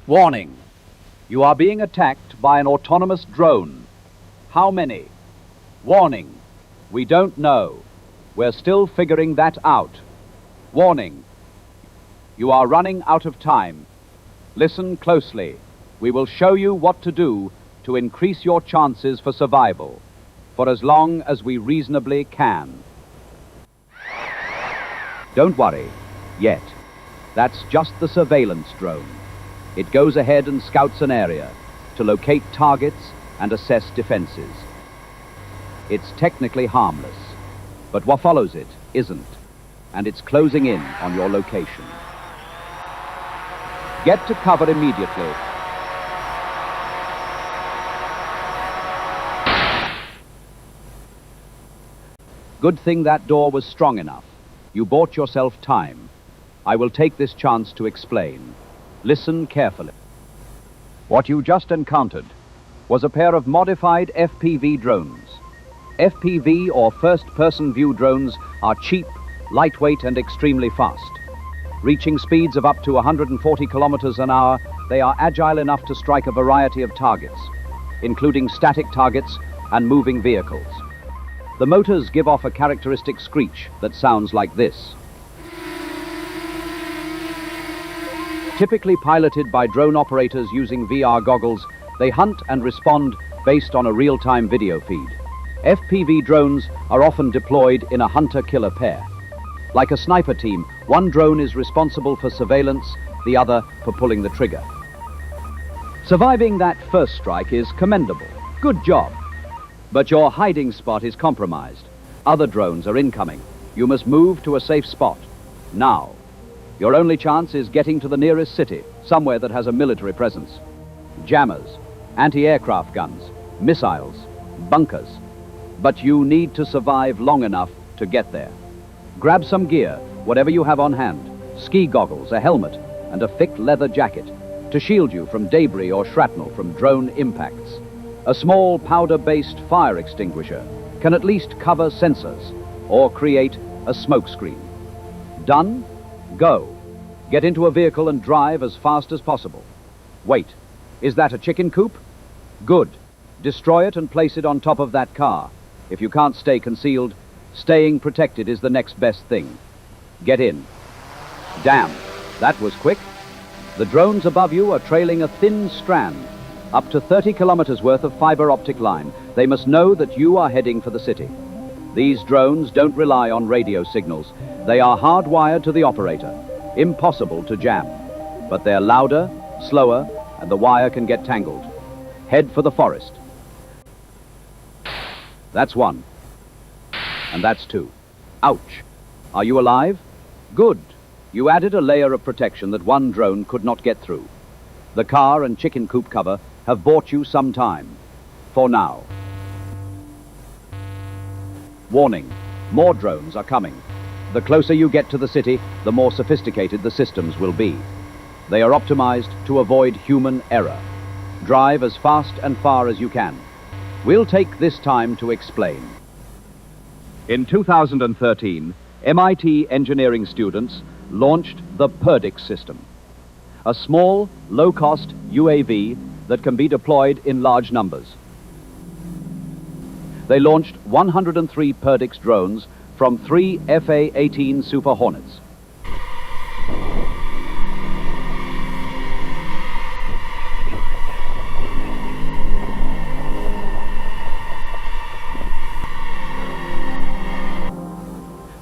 Warning. You are being attacked by an autonomous drone. How many? Warning. We don't know. We're still figuring that out. Warning. You are running out of time. Listen closely. We will show you what to do to increase your chances for survival, for as long as we reasonably can. Don't worry, yet. That's just the surveillance drone. It goes ahead and scouts an area to locate targets and assess defenses. It's technically harmless, but what follows it isn't, and it's closing in on your location. Get to cover immediately. Good thing that door was strong enough. You bought yourself time. I will take this chance to explain. Listen carefully. What you just encountered was a pair of modified FPV drones. FPV, or first-person view drones, are cheap, lightweight, and extremely fast. Reaching speeds of up to 140 kilometers an hour, they are agile enough to strike a variety of targets, including static targets and moving vehicles. The motors give off a characteristic screech that sounds like this. Typically piloted by drone operators using VR goggles, they hunt and respond based on a real-time video feed. FPV drones are often deployed in a hunter-killer pair. Like a sniper team, one drone is responsible for surveillance, the other for pulling the trigger. Surviving that first strike is commendable. Good job. But your hiding spot is compromised. Other drones are incoming. You must move to a safe spot. Now. Your only chance is getting to the nearest city, somewhere that has a military presence. Jammers, anti-aircraft guns, missiles, bunkers. But you need to survive long enough to get there. Grab some gear, whatever you have on hand. Ski goggles, a helmet, and a thick leather jacket to shield you from debris or shrapnel from drone impacts. A small powder-based fire extinguisher can at least cover sensors or create a smoke screen. Done? Go. Get into a vehicle and drive as fast as possible. Wait, is that a chicken coop? Good. Destroy it and place it on top of that car. If you can't stay concealed, staying protected is the next best thing. Get in. Damn, that was quick. The drones above you are trailing a thin strand, up to 30 kilometers worth of fiber optic line. They must know that you are heading for the city. These drones don't rely on radio signals. They are hardwired to the operator. Impossible to jam. But they're louder, slower, and the wire can get tangled. Head for the forest. That's one. And that's two. Ouch. Are you alive? Good. You added a layer of protection that one drone could not get through. The car and chicken coop cover have bought you some time. For now. Warning. More drones are coming. The closer you get to the city, the more sophisticated the systems will be. They are optimized to avoid human error. Drive as fast and far as you can. We'll take this time to explain. In 2013, MIT engineering students launched the Perdix system, a small, low-cost UAV that can be deployed in large numbers. They launched 103 Perdix drones from 3 FA-18 Super Hornets.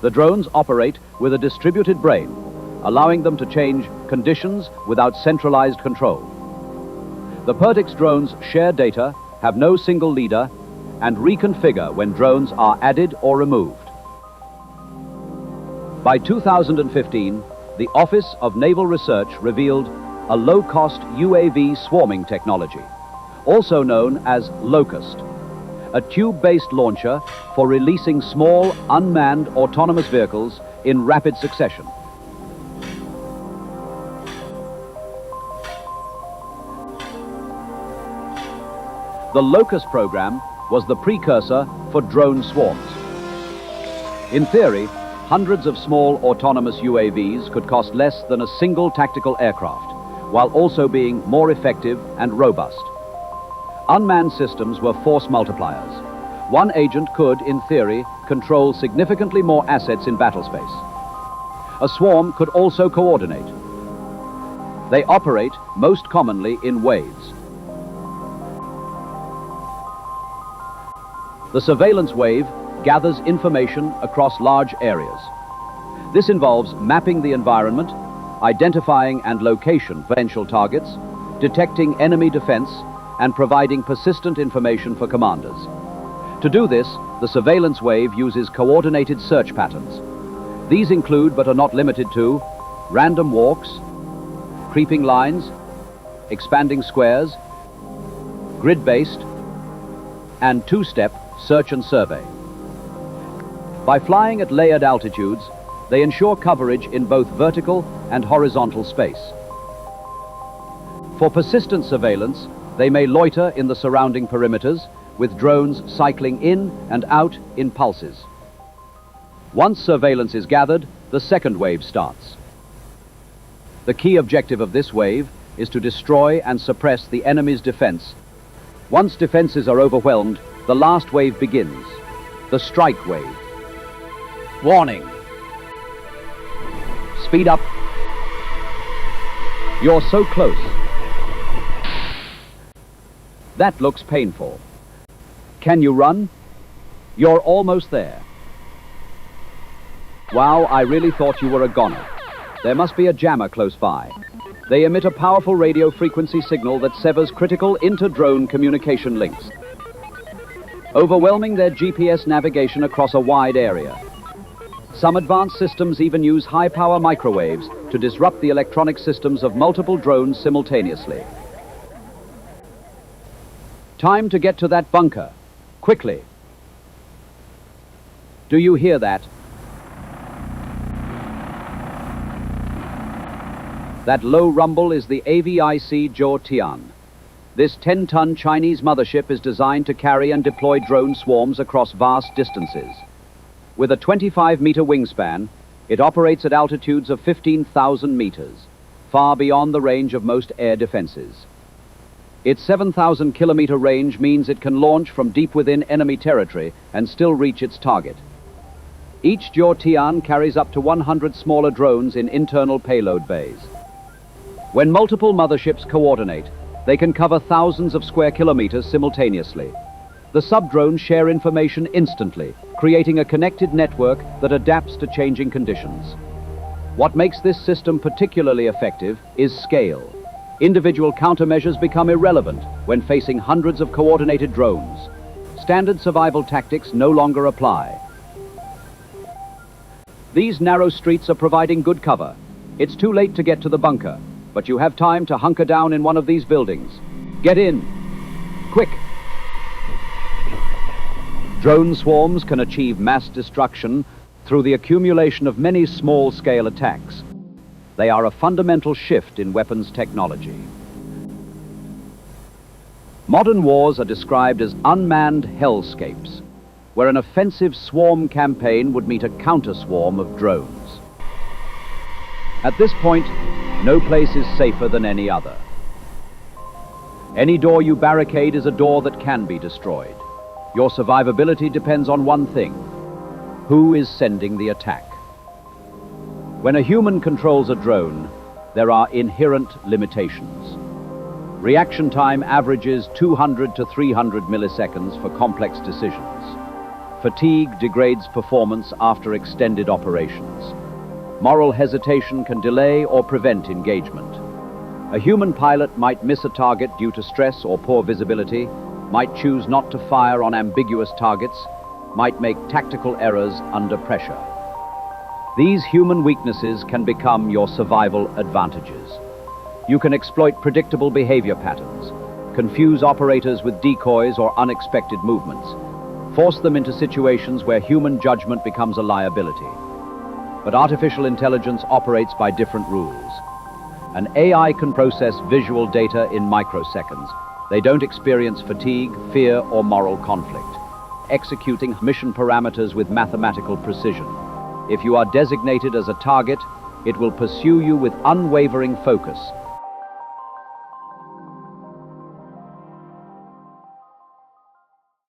The drones operate with a distributed brain, allowing them to change conditions without centralized control. The Perdix drones share data, have no single leader, and reconfigure when drones are added or removed. By 2015, the Office of Naval Research revealed a low-cost UAV swarming technology, also known as Locust, a tube-based launcher for releasing small, unmanned, autonomous vehicles in rapid succession. The Locust program was the precursor for drone swarms. In theory, hundreds of small autonomous UAVs could cost less than a single tactical aircraft, while also being more effective and robust. Unmanned systems were force multipliers. One agent could, in theory, control significantly more assets in battle space. A swarm could also coordinate. They operate most commonly in waves. The surveillance wave gathers information across large areas. This involves mapping the environment, identifying and location of potential targets, detecting enemy defense, and providing persistent information for commanders. To do this, the surveillance wave uses coordinated search patterns. These include, but are not limited to, random walks, creeping lines, expanding squares, grid-based, and two-step search and survey. By flying at layered altitudes, they ensure coverage in both vertical and horizontal space. For persistent surveillance, they may loiter in the surrounding perimeters, with drones cycling in and out in pulses. Once surveillance is gathered, the second wave starts. The key objective of this wave is to destroy and suppress the enemy's defense. Once defenses are overwhelmed, the last wave begins, the strike wave. Warning! Speed up. You're so close. That looks painful. Can you run? You're almost there. Wow, I really thought you were a goner. There must be a jammer close by. They emit a powerful radio frequency signal that severs critical inter-drone communication links, overwhelming their GPS navigation across a wide area. Some advanced systems even use high-power microwaves to disrupt the electronic systems of multiple drones simultaneously. Time to get to that bunker. Quickly. Do you hear that? That low rumble is the AVIC Zhuo Tian. This 10-ton Chinese mothership is designed to carry and deploy drone swarms across vast distances. With a 25-meter wingspan, it operates at altitudes of 15,000 meters, far beyond the range of most air defenses. Its 7,000-kilometer range means it can launch from deep within enemy territory and still reach its target. Each Zhuo Tian carries up to 100 smaller drones in internal payload bays. When multiple motherships coordinate, they can cover thousands of square kilometers simultaneously. The sub-drones share information instantly, creating a connected network that adapts to changing conditions. What makes this system particularly effective is scale. Individual countermeasures become irrelevant when facing hundreds of coordinated drones. Standard survival tactics no longer apply. These narrow streets are providing good cover. It's too late to get to the bunker, but you have time to hunker down in one of these buildings. Get in. Quick. Drone swarms can achieve mass destruction through the accumulation of many small-scale attacks. They are a fundamental shift in weapons technology. Modern wars are described as unmanned hellscapes, where an offensive swarm campaign would meet a counter-swarm of drones. At this point, no place is safer than any other. Any door you barricade is a door that can be destroyed. Your survivability depends on one thing: who is sending the attack? When a human controls a drone, there are inherent limitations. Reaction time averages 200 to 300 milliseconds for complex decisions. Fatigue degrades performance after extended operations. Moral hesitation can delay or prevent engagement. A human pilot might miss a target due to stress or poor visibility, might choose not to fire on ambiguous targets, might make tactical errors under pressure. These human weaknesses can become your survival advantages. You can exploit predictable behavior patterns, confuse operators with decoys or unexpected movements, force them into situations where human judgment becomes a liability. But artificial intelligence operates by different rules. An AI can process visual data in microseconds. They don't experience fatigue, fear, or moral conflict, executing mission parameters with mathematical precision. If you are designated as a target, it will pursue you with unwavering focus,